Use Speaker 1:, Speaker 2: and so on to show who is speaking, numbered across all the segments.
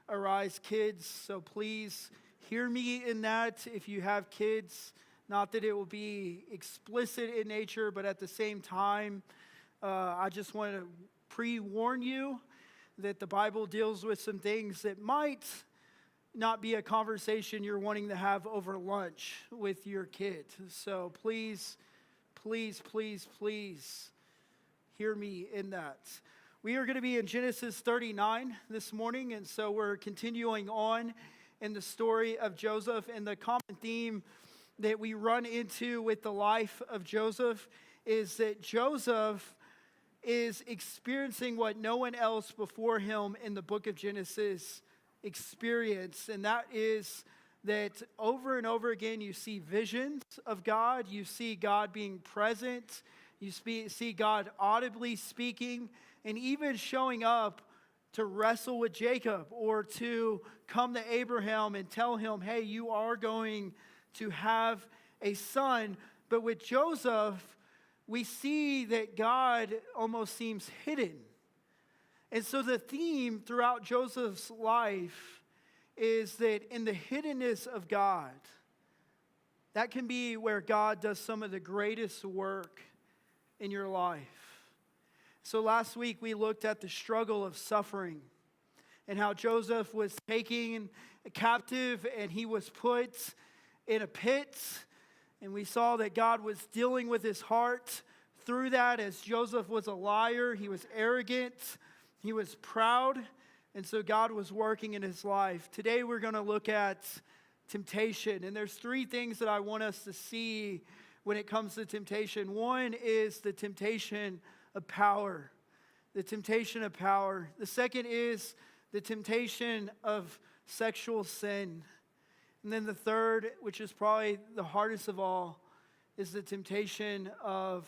Speaker 1: Arise Kids. So please hear me in that if you have kids. Not that it will be explicit in nature, but at the same time, I just want to pre-warn you that the Bible deals with some things that might not be a conversation you're wanting to have over lunch with your kid. So please hear me in that. We are going to be in Genesis 39 this morning, and so we're continuing on in the story of Joseph. And the common theme that we run into with the life of Joseph is that Joseph is experiencing what no one else before him in the book of Genesis experienced, and that is that over and over again you see visions of God, you see God being present, you see God audibly speaking, and even showing up to wrestle with Jacob or to come to Abraham and tell him, hey, you are going to have a son. But with Joseph, we see that God almost seems hidden. And so the theme throughout Joseph's life is that in the hiddenness of God, that can be where God does some of the greatest work in your life. So last week we looked at the struggle of suffering and how Joseph was taken captive and he was put in a pit. And we saw that God was dealing with his heart through that, as Joseph was a liar, he was arrogant, he was proud, and so God was working in his life. Today we're going to look at temptation, and there's three things that I want us to see when it comes to temptation. One is the temptation of power. The temptation of power. The second is the temptation of sexual sin. And then the third, which is probably the hardest of all, is the temptation of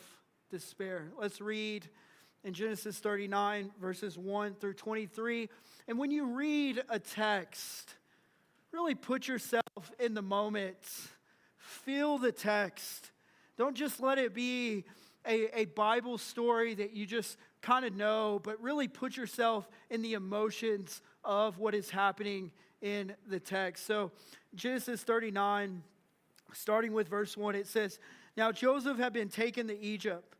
Speaker 1: despair. Let's read in Genesis 39, verses 1 through 23. And when you read a text, really put yourself in the moment. Feel the text. Don't just let it be a Bible story that you just kind of know, but really put yourself in the emotions of what is happening in the text. So Genesis 39, starting with verse 1, it says, "Now Joseph had been taken to Egypt.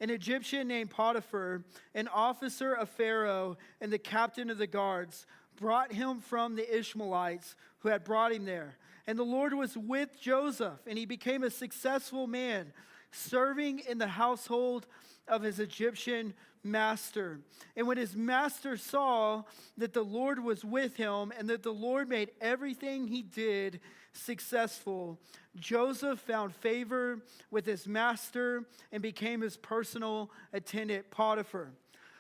Speaker 1: An Egyptian named Potiphar, an officer of Pharaoh and the captain of the guards, brought him from the Ishmaelites who had brought him there. And the Lord was with Joseph, and he became a successful man, serving in the household of his Egyptian master. And when his master saw that the Lord was with him and that the Lord made everything he did successful, Joseph found favor with his master and became his personal attendant. Potiphar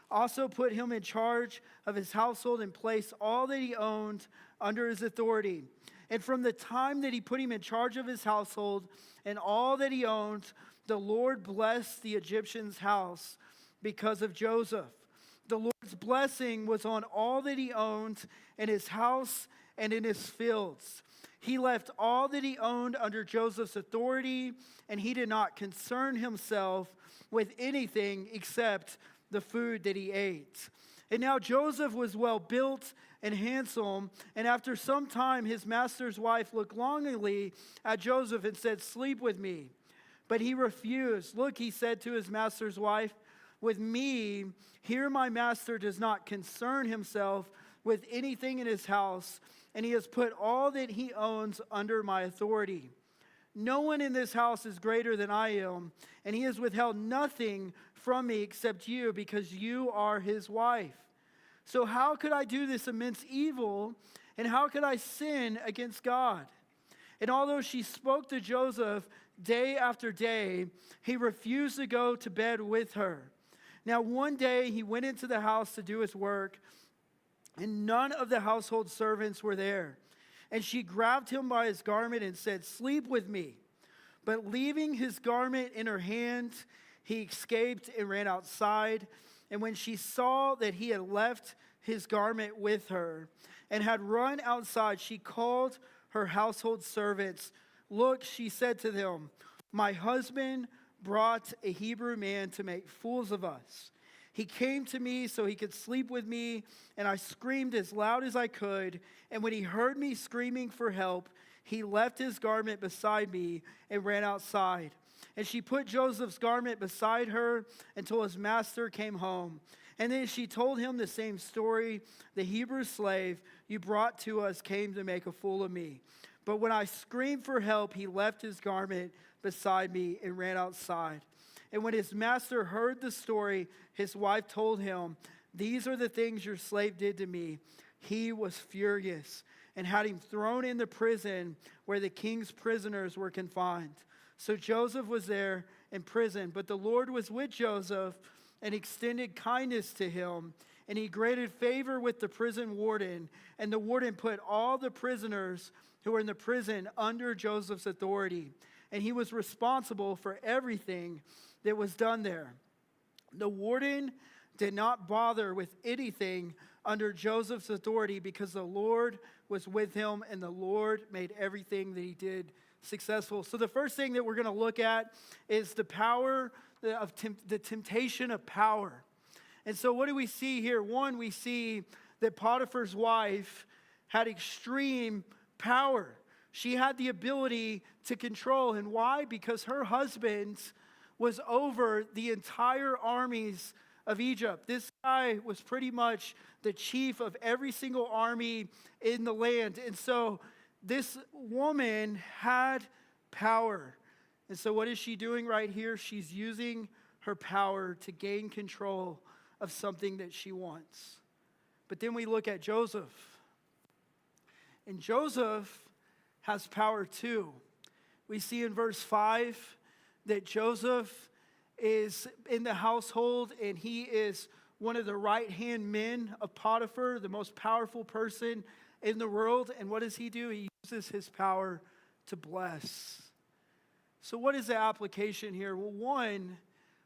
Speaker 1: also put him in charge of his household and placed all that he owned under his authority. And from the time that he put him in charge of his household and all that he owned, the Lord blessed the Egyptian's house because of Joseph. The Lord's blessing was on all that he owned in his house and in his fields. He left all that he owned under Joseph's authority, and he did not concern himself with anything except the food that he ate. And now Joseph was well built and handsome, and after some time his master's wife looked longingly at Joseph and said, 'Sleep with me.' But he refused. 'Look,' he said to his master's wife, 'with me, here my master does not concern himself with anything in his house, and he has put all that he owns under my authority. No one in this house is greater than I am, and he has withheld nothing from me except you, because you are his wife. So how could I do this immense evil, and how could I sin against God?' And although she spoke to Joseph day after day, he refused to go to bed with her. Now one day he went into the house to do his work, and none of the household servants were there. And she grabbed him by his garment and said, 'Sleep with me.' But leaving his garment in her hand, he escaped and ran outside. And when she saw that he had left his garment with her and had run outside, she called her household servants. 'Look,' she said to them, 'my husband brought a Hebrew man to make fools of us. He came to me so he could sleep with me, and I screamed as loud as I could. And when he heard me screaming for help, he left his garment beside me and ran outside. And she put Joseph's garment beside her until his master came home. And then she told him the same story. The Hebrew slave you brought to us came to make a fool of me. But when I screamed for help, he left his garment beside me and ran outside. And when his master heard the story, his wife told him, "These are the things your slave did to me." He was furious and had him thrown in the prison where the king's prisoners were confined. So Joseph was there in prison, but the Lord was with Joseph and extended kindness to him. And he granted favor with the prison warden. And the warden put all the prisoners who were in the prison under Joseph's authority. And he was responsible for everything that was done there. The warden did not bother with anything under Joseph's authority because the Lord was with him and the Lord made everything that he did successful. So the first thing that we're going to look at is the power of the temptation of power. And so what do we see here? One, we see that Potiphar's wife had extreme power. She had the ability to control. And why? Because her husband was over the entire armies of Egypt. This guy was pretty much the chief of every single army in the land. And so this woman had power. And so what is she doing right here? She's using her power to gain control of something that she wants. But then we look at Joseph. And Joseph has power too. We see in verse 5 that Joseph is in the household and he is one of the right-hand men of Potiphar, the most powerful person in the world. And what does he do? He uses his power to bless. So what is the application here? Well, one,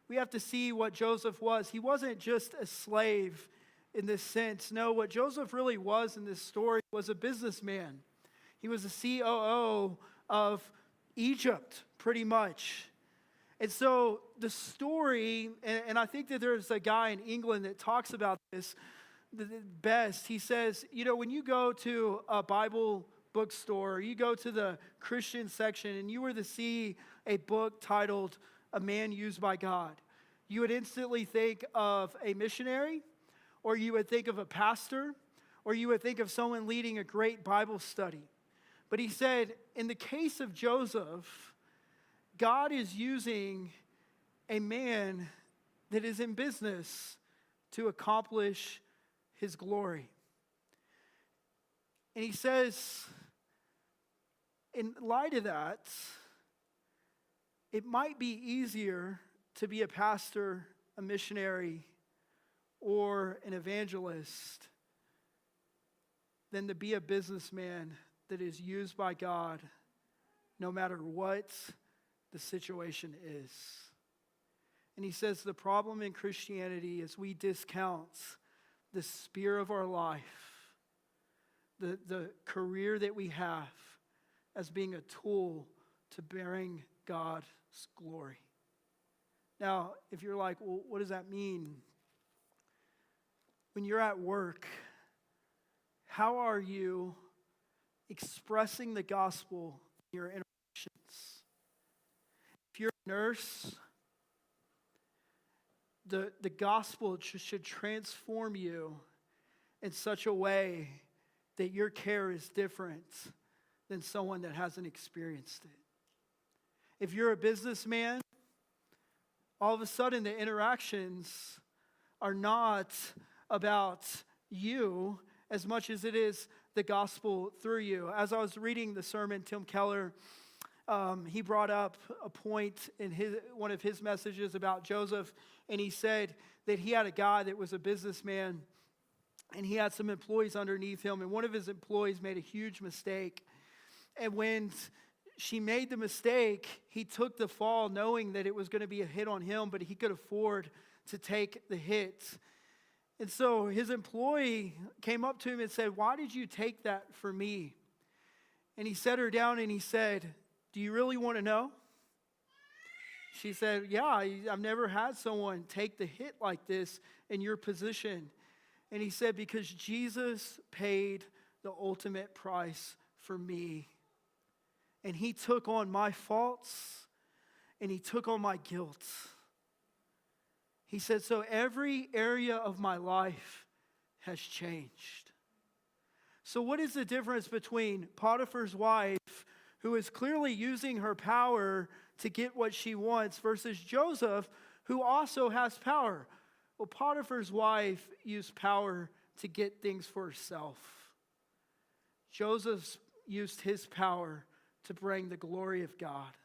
Speaker 1: we have to see what Joseph was. He wasn't just a slave in this sense. No, what Joseph really was in this story was a businessman. He was the COO of Egypt, pretty much. And so the story, and I think that there's a guy in England that talks about this the best. He says, you know, when you go to a Bible bookstore, or you go to the Christian section, and you were to see a book titled "A Man Used by God," you would instantly think of a missionary, or you would think of a pastor, or you would think of someone leading a great Bible study. But he said, in the case of Joseph, God is using a man that is in business to accomplish his glory. And he says, in light of that, it might be easier to be a pastor, a missionary, or an evangelist than to be a businessman that is used by God no matter what the situation is. And he says the problem in Christianity is we discount the sphere of our life, the career that we have, as being a tool to bearing God's glory. Now, if you're like, well, what does that mean? When you're at work, how are you expressing the gospel in your interactions? If you're a nurse, the gospel should transform you in such a way that your care is different than someone that hasn't experienced it. If you're a businessman, all of a sudden the interactions are not about you as much as it is the gospel through you. As I was reading the sermon, Tim Keller, he brought up a point in one of his messages about Joseph, and he said that he had a guy that was a businessman, and he had some employees underneath him, and one of his employees made a huge mistake. And when she made the mistake, he took the fall knowing that it was going to be a hit on him, but he could afford to take the hit. And so his employee came up to him and said, "Why did you take that for me?" And he set her down and he said, "Do you really want to know?" She said, yeah, I've never had someone take the hit like this in your position. And he said, because Jesus paid the ultimate price for me. And he took on my faults and he took on my guilt. He said, so every area of my life has changed. So what is the difference between Potiphar's wife, who is clearly using her power to get what she wants, versus Joseph, who also has power? Well, Potiphar's wife used power to get things for herself. Joseph used his power to bring the glory of God.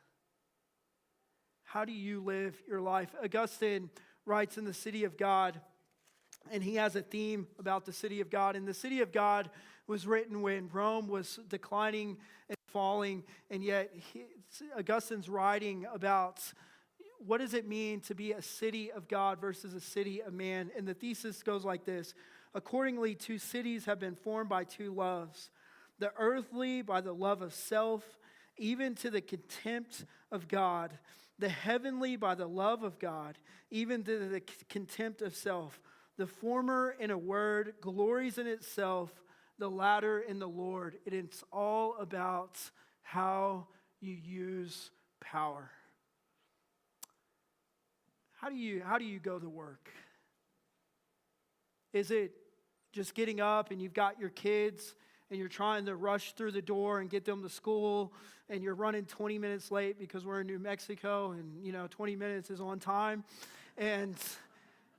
Speaker 1: How do you live your life? Augustine writes in the City of God, and he has a theme about the City of God. And the City of God was written when Rome was declining and falling, and yet Augustine's writing about what does it mean to be a city of God versus a city of man. And the thesis goes like this: accordingly, two cities have been formed by two loves, the earthly by the love of self, even to the contempt of God, the heavenly by the love of God, even to the contempt of self. The former, in a word, glories in itself, the latter in the Lord. It's all about how you use power. How do you go to work? Is it just getting up and you've got your kids and you're trying to rush through the door and get them to school, and you're running 20 minutes late because we're in New Mexico and 20 minutes is on time, and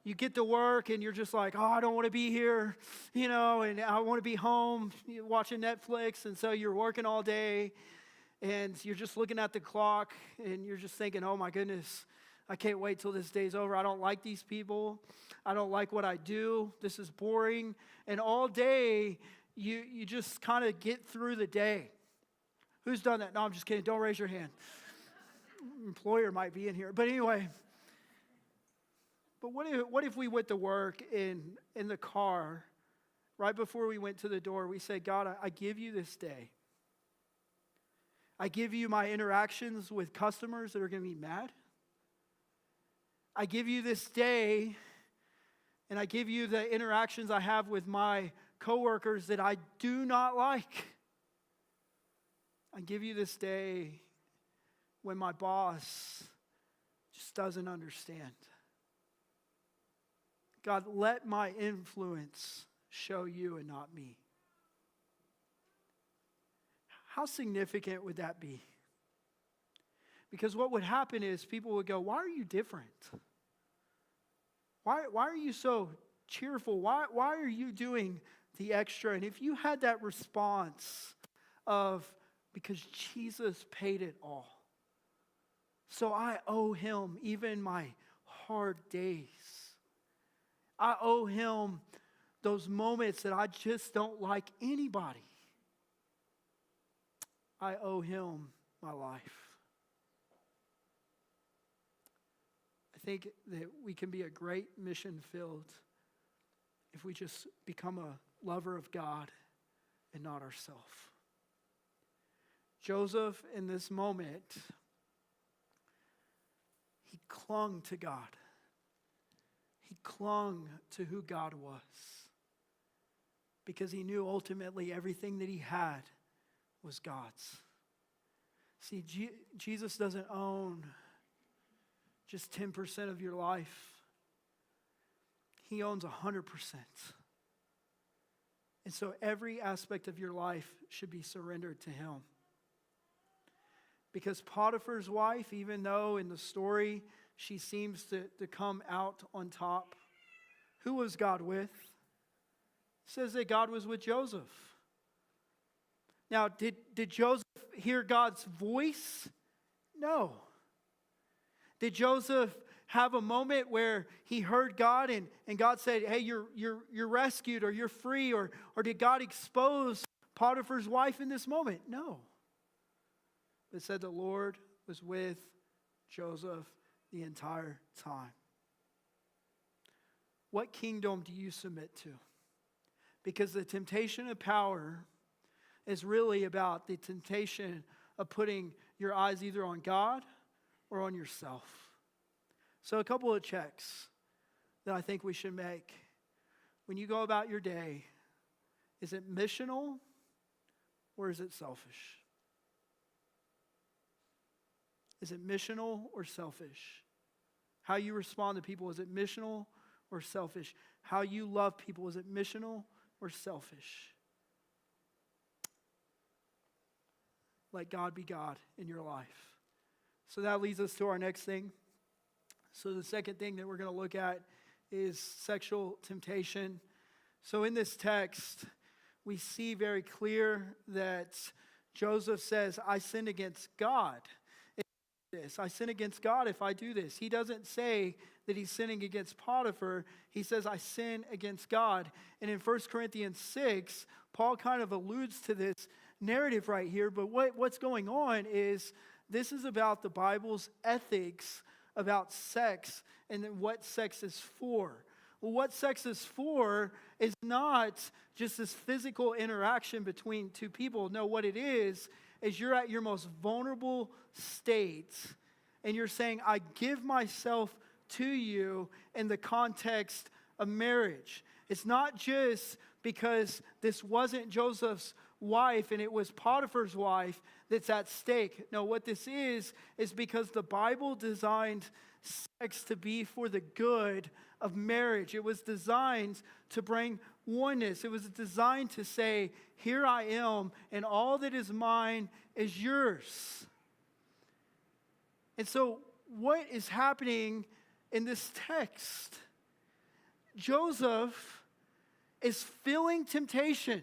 Speaker 1: you get to work and you're just like, oh, I don't want to be here, and I want to be home watching Netflix, and so you're working all day and you're just looking at the clock and you're just thinking, oh my goodness, I can't wait till this day's over. I don't like these people. I don't like what I do. This is boring. And all day, you just kind of get through the day. Who's done that? No, I'm just kidding. Don't raise your hand. Employer might be in here. But anyway, but what if we went to work in the car, right before we went to the door, we said, God, I give you this day. I give you my interactions with customers that are going to be mad. I give you this day, and I give you the interactions I have with my coworkers that I do not like. I give you this day when my boss just doesn't understand. God, let my influence show you and not me. How significant would that be? Because what would happen is people would go, why are you different? Why are you so cheerful? Why are you doing the extra? And if you had that response of, because Jesus paid it all, so I owe him even my hard days. I owe him those moments that I just don't like anybody. I owe him my life. I think that we can be a great mission field if we just become a lover of God and not ourselves. Joseph, in this moment, he clung to God. He clung to who God was because he knew ultimately everything that he had was God's. See, Jesus doesn't own just 10% of your life. He owns 100%. And so every aspect of your life should be surrendered to him. Because Potiphar's wife, even though in the story she seems to come out on top, who was God with? It says that God was with Joseph. Now, did Joseph hear God's voice? No. Did Joseph have a moment where he heard God and God said, hey, you're rescued or you're free? Or did God expose Potiphar's wife in this moment? No. It said the Lord was with Joseph the entire time. What kingdom do you submit to? Because the temptation of power is really about the temptation of putting your eyes either on God or on yourself? So a couple of checks that I think we should make. When you go about your day, is it missional or is it selfish? Is it missional or selfish? How you respond to people, is it missional or selfish? How you love people, is it missional or selfish? Let God be God in your life. So that leads us to our next thing. So the second thing that we're going to look at is sexual temptation. So in this text, we see very clear that Joseph says, I sin against God. I sin against God if I do this. He doesn't say that he's sinning against Potiphar. He says, I sin against God. And in 1 Corinthians 6, Paul kind of alludes to this narrative right here. But what's going on is this is about the Bible's ethics about sex and what sex is for. Well, what sex is for is not just this physical interaction between two people. No, what it is you're at your most vulnerable state and you're saying, I give myself to you in the context of marriage. It's not just because this wasn't Joseph's wife and it was Potiphar's wife that's at stake. No, what this is because the Bible designed sex to be for the good of marriage. It was designed to bring oneness. It was designed to say, here I am, and all that is mine is yours. And so what is happening in this text? Joseph is feeling temptation.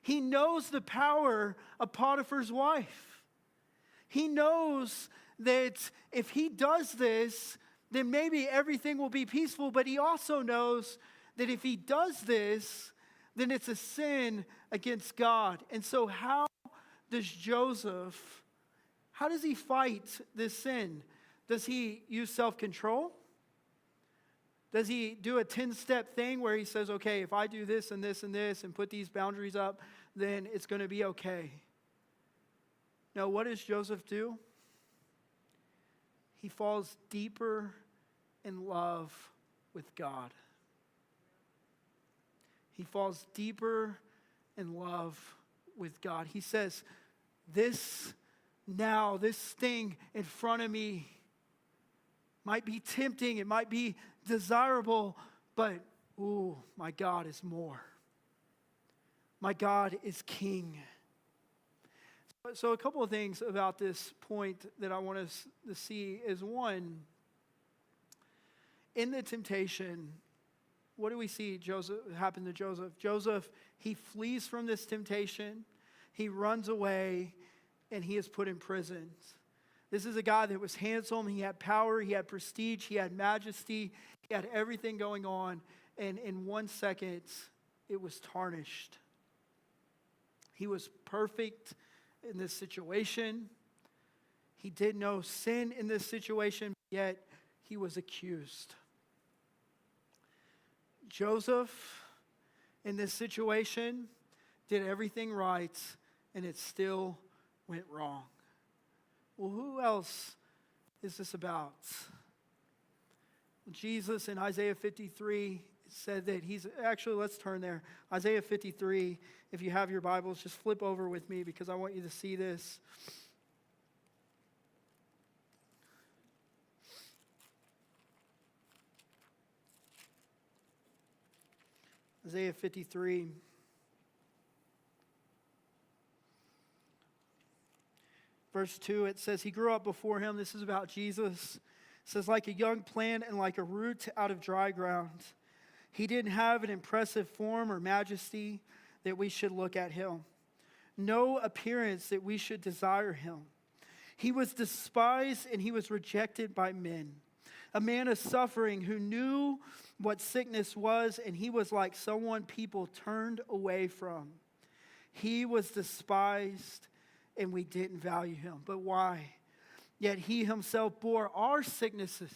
Speaker 1: He knows the power of Potiphar's wife. He knows that if he does this, then maybe everything will be peaceful. But he also knows that if he does this, then it's a sin against God. And so how does he fight this sin? Does he use self-control? Does he do a 10-step thing where he says, okay, if I do this and this and this and put these boundaries up, then it's going to be okay? No, what does Joseph do? He falls deeper in love with God. He falls deeper in love with God. He says, this thing in front of me might be tempting, it might be desirable, but, my God is more. My God is King. So a couple of things about this point that I want us to see is, one, in the temptation, what do we see happen to Joseph? Joseph, he flees from this temptation, he runs away, and he is put in prison. This is a guy that was handsome, he had power, he had prestige, he had majesty, he had everything going on, and in 1 second, it was tarnished. He was perfect in this situation. He did no sin in this situation, yet he was accused. Joseph, in this situation, did everything right, and it still went wrong. Well, who else is this about? Jesus in Isaiah 53 said that let's turn there. Isaiah 53, if you have your Bibles, just flip over with me because I want you to see this. Isaiah 53. Verse 2, it says, he grew up before him. This is about Jesus. It says, like a young plant and like a root out of dry ground. He didn't have an impressive form or majesty that we should look at him. No appearance that we should desire him. He was despised and he was rejected by men. A man of suffering who knew what sickness was, and he was like someone people turned away from. He was despised and we didn't value him. But why? Yet he himself bore our sicknesses.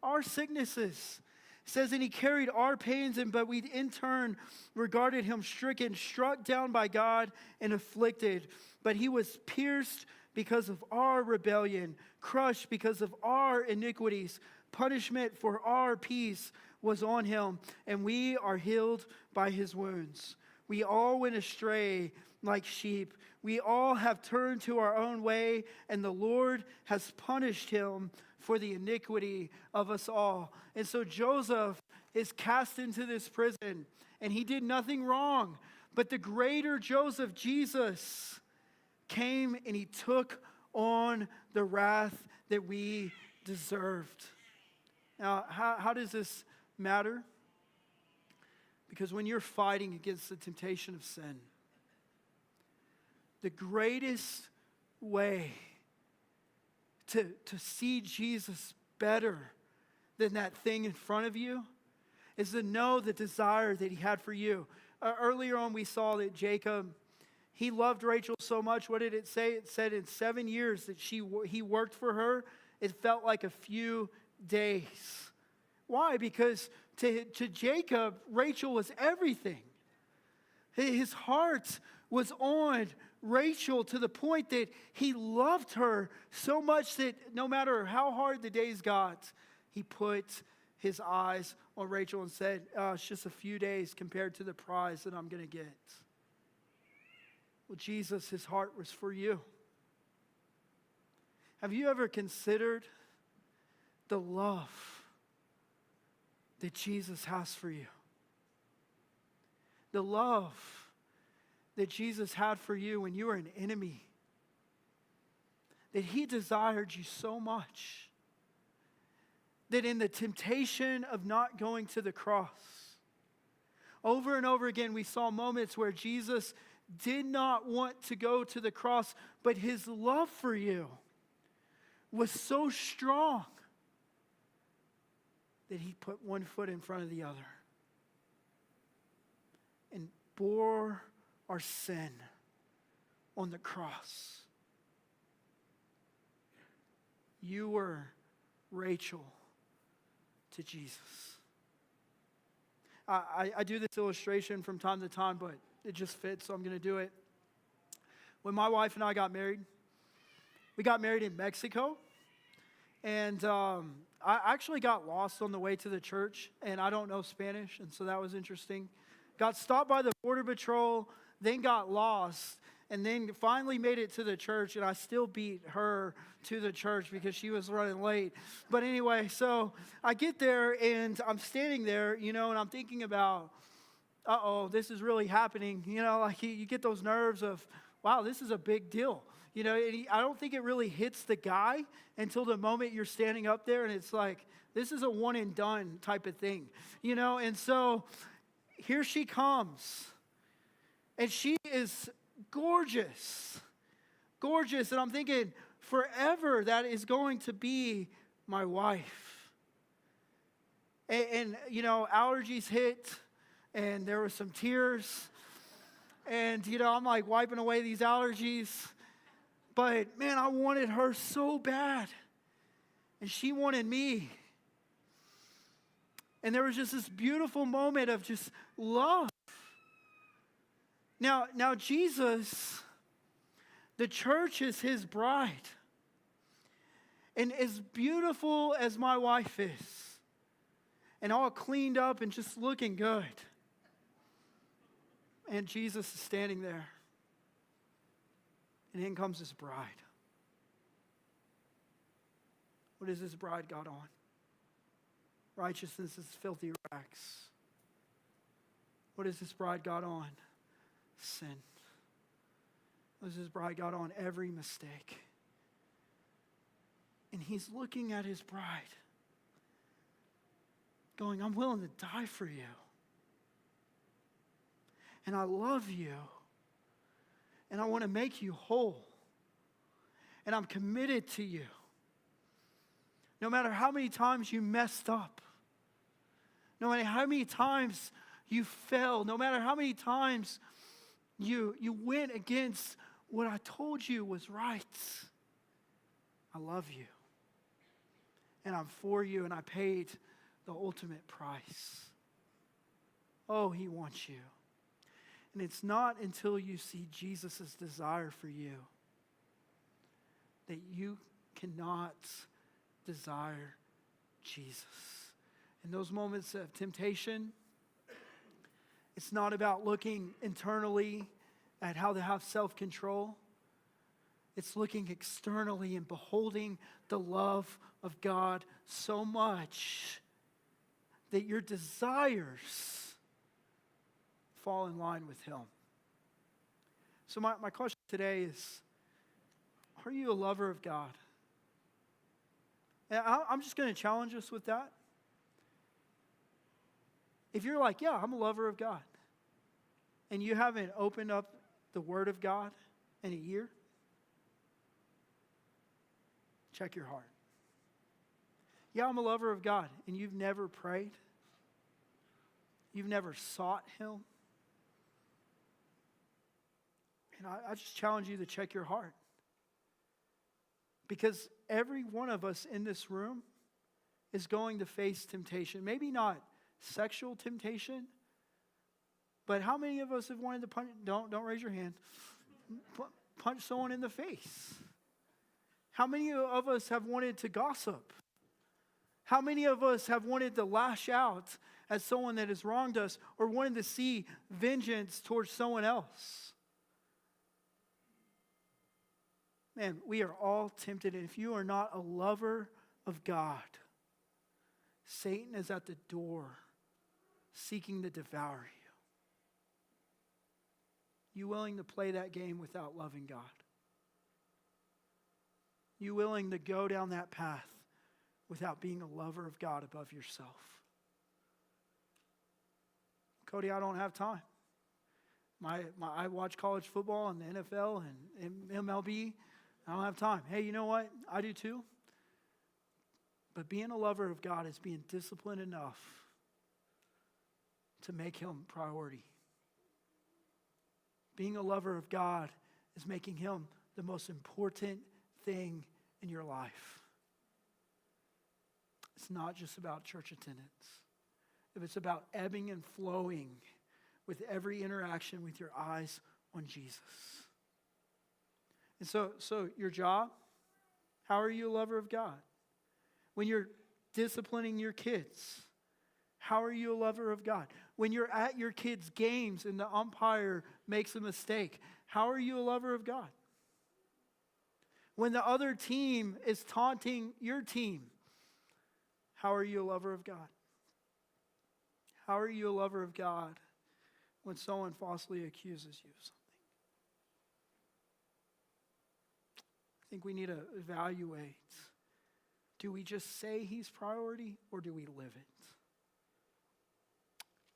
Speaker 1: Our sicknesses. It says, and he carried our pains, but we in turn regarded him stricken, struck down by God, and afflicted. But he was pierced because of our rebellion, crushed because of our iniquities. Punishment for our peace was on him, and we are healed by his wounds. We all went astray like sheep. We all have turned to our own way, and the Lord has punished him for the iniquity of us all. And so Joseph is cast into this prison, and he did nothing wrong. But the greater Joseph, Jesus, came and he took on the wrath that we deserved. Now, how does this matter? Because when you're fighting against the temptation of sin, the greatest way to see Jesus better than that thing in front of you is to know the desire that he had for you. Earlier on, we saw that Jacob, he loved Rachel so much. What did it say? It said in 7 years that he worked for her, it felt like a few days. Why? Because to Jacob, Rachel was everything. His heart was on Rachel to the point that he loved her so much that no matter how hard the days got, he put his eyes on Rachel and said, it's just a few days compared to the prize that I'm going to get. Well, Jesus, his heart was for you. Have you ever considered the love that Jesus has for you? The love that Jesus had for you when you were an enemy. That he desired you so much that in the temptation of not going to the cross, over and over again we saw moments where Jesus did not want to go to the cross, but his love for you was so strong that he put one foot in front of the other and bore our sin on the cross. You were Rachel to Jesus. I do this illustration from time to time, but it just fits, so I'm going to do it. When my wife and I got married, we got married in Mexico, and I actually got lost on the way to the church, and I don't know Spanish, and so that was interesting. Got stopped by the Border Patrol, then got lost, and then finally made it to the church, and I still beat her to the church because she was running late. But anyway, so I get there, and I'm standing there, and I'm thinking about, this is really happening. Like you get those nerves of, wow, this is a big deal. I don't think it really hits the guy until the moment you're standing up there, and it's like, this is a one and done type of thing. And so here she comes, and she is gorgeous. Gorgeous. And I'm thinking, forever that is going to be my wife. And allergies hit, and there were some tears. And, I'm like wiping away these allergies. But, man, I wanted her so bad. And she wanted me. And there was just this beautiful moment of just love. Now Jesus, the church is his bride. And as beautiful as my wife is, and all cleaned up and just looking good, and Jesus is standing there. And in comes his bride. What has his bride got on? Righteousness is filthy rags. What has his bride got on? Sin. What has his bride got on? Every mistake. And he's looking at his bride, going, I'm willing to die for you. And I love you. And I want to make you whole. And I'm committed to you. No matter how many times you messed up. No matter how many times you fell. No matter how many times you went against what I told you was right. I love you. And I'm for you, and I paid the ultimate price. Oh, he wants you. And it's not until you see Jesus' desire for you that you cannot desire Jesus. In those moments of temptation, it's not about looking internally at how to have self-control. It's looking externally and beholding the love of God so much that your desires fall in line with Him. So my question today is, are you a lover of God? And I'm just going to challenge us with that. If you're like, yeah, I'm a lover of God, and you haven't opened up the Word of God in a year, check your heart. Yeah, I'm a lover of God, and you've never prayed. You've never sought Him. And I just challenge you to check your heart. Because every one of us in this room is going to face temptation. Maybe not sexual temptation, but how many of us have wanted to punch? Don't raise your hand. Punch someone in the face. How many of us have wanted to gossip? How many of us have wanted to lash out at someone that has wronged us, or wanted to see vengeance towards someone else? Man, we are all tempted, and if you are not a lover of God, Satan is at the door seeking to devour you. You willing to play that game without loving God? You willing to go down that path without being a lover of God above yourself? Cody, I don't have time. I watch college football and the NFL and MLB. I don't have time. Hey, you know what? I do too. But being a lover of God is being disciplined enough to make Him priority. Being a lover of God is making Him the most important thing in your life. It's not just about church attendance. If it's about ebbing and flowing with every interaction with your eyes on Jesus. And so your job, how are you a lover of God? When you're disciplining your kids, how are you a lover of God? When you're at your kids' games and the umpire makes a mistake, how are you a lover of God? When the other team is taunting your team, how are you a lover of God? How are you a lover of God when someone falsely accuses you of something? I think we need to evaluate. Do we just say He's priority, or do we live it?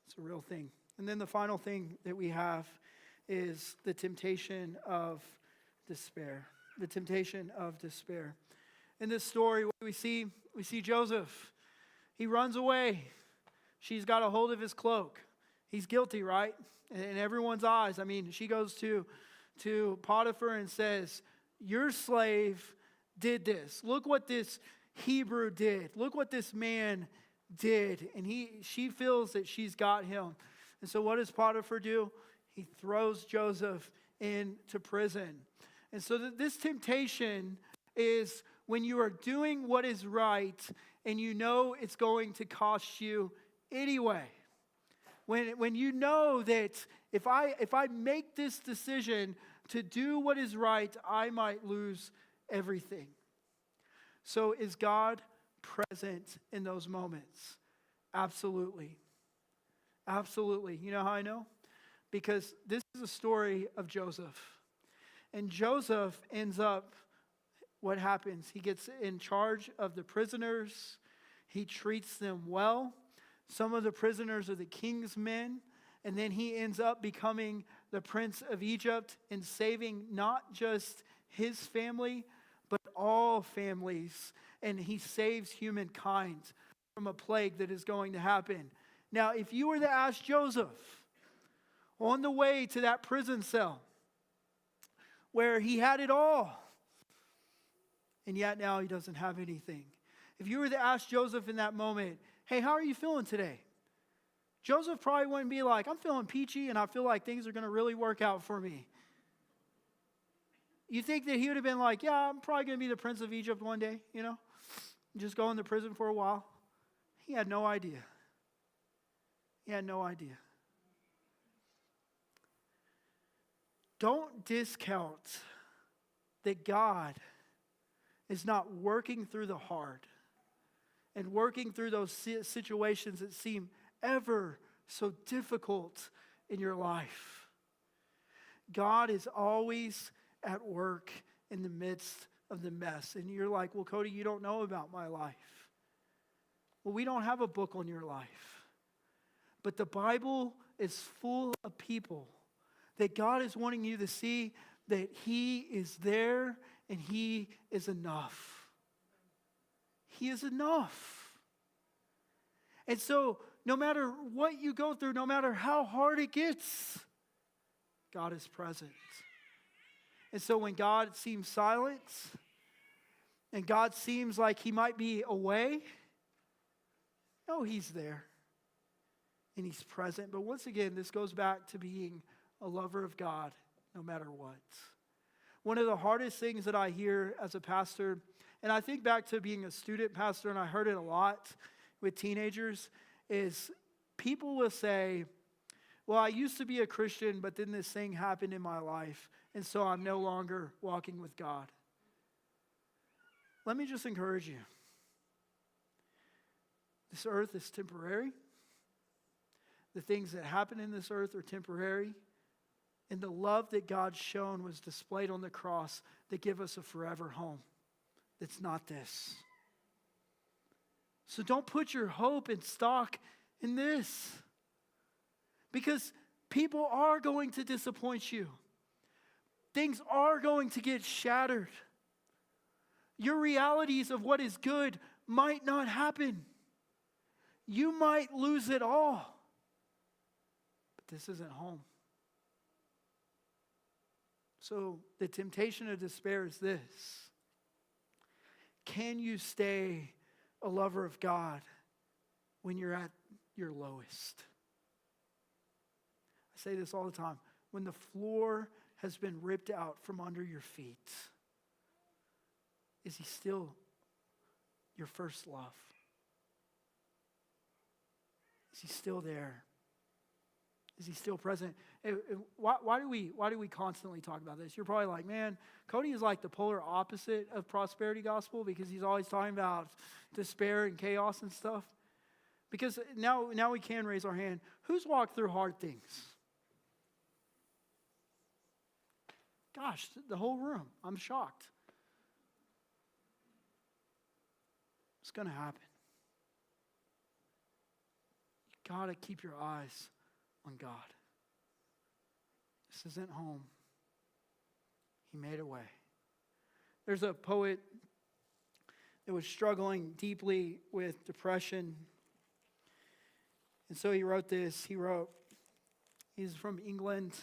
Speaker 1: It's a real thing. And then the final thing that we have is the temptation of despair. The temptation of despair. In this story, what we see Joseph. He runs away. She's got a hold of his cloak. He's guilty, right? In everyone's eyes. I mean, she goes to Potiphar and says, your slave did this. Look what this Hebrew did. Look what this man did. And she feels that she's got him. And so what does Potiphar do? He throws Joseph into prison. And so this temptation is when you are doing what is right and you know it's going to cost you anyway. When you know that if I make this decision to do what is right, I might lose everything. So is God present in those moments? Absolutely. Absolutely. You know how I know? Because this is a story of Joseph. And Joseph ends up, what happens? He gets in charge of the prisoners. He treats them well. Some of the prisoners are the king's men. And then he ends up becoming the prince of Egypt and saving not just his family, but all families. And he saves humankind from a plague that is going to happen. Now, if you were to ask Joseph on the way to that prison cell where he had it all, and yet now he doesn't have anything. If you were to ask Joseph in that moment, hey, how are you feeling today? Joseph probably wouldn't be like, I'm feeling peachy and I feel like things are going to really work out for me. You think that he would have been like, yeah, I'm probably going to be the prince of Egypt one day, just go into prison for a while? He had no idea. He had no idea. Don't discount that God is not working through the hard and working through those situations that seem ever so difficult in your life. God is always at work in the midst of the mess. And you're like, well, Cody, you don't know about my life. Well, we don't have a book on your life. But the Bible is full of people that God is wanting you to see that He is there and He is enough. He is enough. And so, no matter what you go through, no matter how hard it gets, God is present. And so when God seems silent and God seems like He might be away, no, He's there. And He's present. But once again, this goes back to being a lover of God no matter what. One of the hardest things that I hear as a pastor, and I think back to being a student pastor, and I heard it a lot with teenagers, is people will say, well, I used to be a Christian, but then this thing happened in my life, and so I'm no longer walking with God. Let me just encourage you. This earth is temporary. The things that happen in this earth are temporary. And the love that God shown was displayed on the cross that give us a forever home. It's not this. So don't put your hope and stock in this. Because people are going to disappoint you. Things are going to get shattered. Your realities of what is good might not happen. You might lose it all. But this isn't home. So the temptation of despair is this. Can you stay a lover of God when you're at your lowest? I say this all the time. When the floor has been ripped out from under your feet, is He still your first love? Is He still there? Is He still present? Why do we constantly talk about this? You're probably like, man, Cody is like the polar opposite of prosperity gospel because he's always talking about despair and chaos and stuff. Because now we can raise our hand. Who's walked through hard things? Gosh, the whole room. I'm shocked. It's going to happen. You got to keep your eyes on God. This isn't home. He made a way. There's a poet that was struggling deeply with depression. And so he wrote this. He's from England.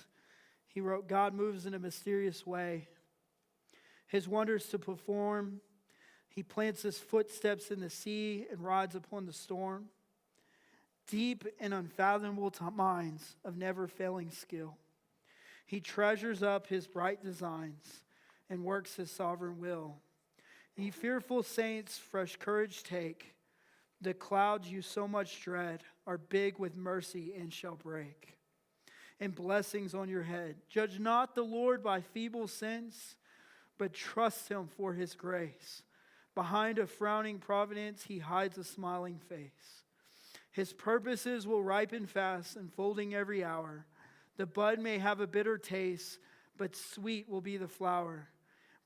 Speaker 1: He wrote, God moves in a mysterious way. His wonders to perform. He plants his footsteps in the sea and rides upon the storm. Deep and unfathomable minds of never-failing skill. He treasures up his bright designs and works his sovereign will. Ye fearful saints, fresh courage take. The clouds you so much dread are big with mercy and shall break. And blessings on your head. Judge not the Lord by feeble sense, but trust Him for His grace. Behind a frowning providence, He hides a smiling face. His purposes will ripen fast, unfolding every hour. The bud may have a bitter taste, but sweet will be the flower.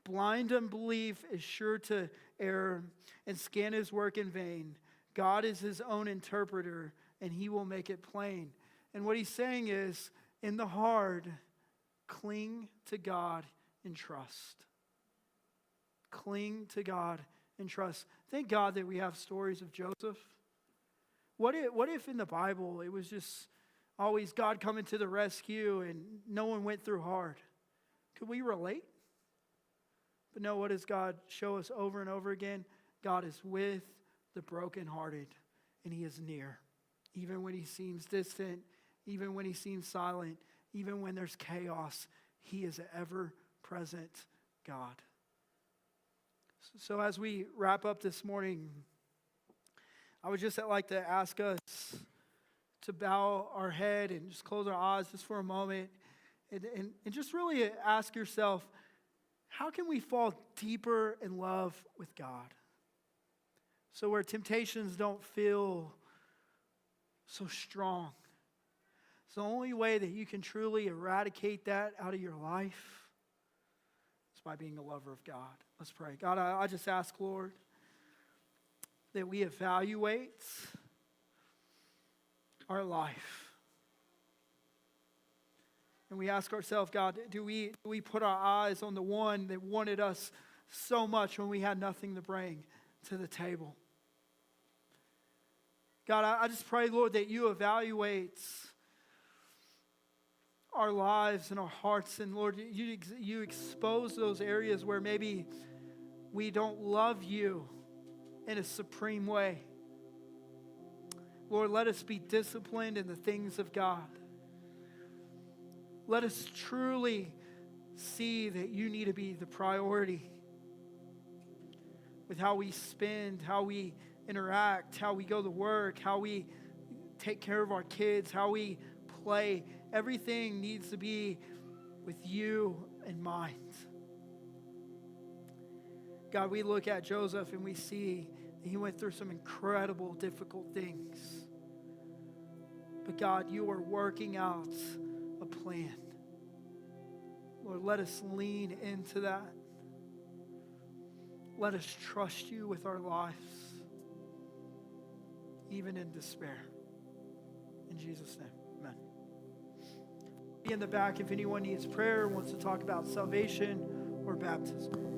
Speaker 1: Blind unbelief is sure to err and scan His work in vain. God is His own interpreter, and He will make it plain. And what he's saying is, in the hard, cling to God and trust. Cling to God and trust. Thank God that we have stories of Joseph. What if in the Bible it was just always God coming to the rescue and no one went through hard? Could we relate? But no, what does God show us over and over again? God is with the brokenhearted and He is near. Even when He seems distant, even when He seems silent, even when there's chaos, He is ever present God. So as we wrap up this morning, I would just like to ask us to bow our head and just close our eyes just for a moment and just really ask yourself, how can we fall deeper in love with God? So where temptations don't feel so strong. It's the only way that you can truly eradicate that out of your life is by being a lover of God. Let's pray. God, I just ask, Lord, that we evaluate our life. And we ask ourselves, God, do we put our eyes on the one that wanted us so much when we had nothing to bring to the table? God, I just pray, Lord, that you evaluate our lives and our hearts. And Lord, you expose those areas where maybe we don't love you in a supreme way. Lord, let us be disciplined in the things of God. Let us truly see that you need to be the priority with how we spend, how we interact, how we go to work, how we take care of our kids, how we play. Everything needs to be with you in mind. God, we look at Joseph and we see that he went through some incredible, difficult things. But God, you are working out a plan. Lord, let us lean into that. Let us trust you with our lives, even in despair. In Jesus' name, amen. Be in the back if anyone needs prayer, wants to talk about salvation or baptism.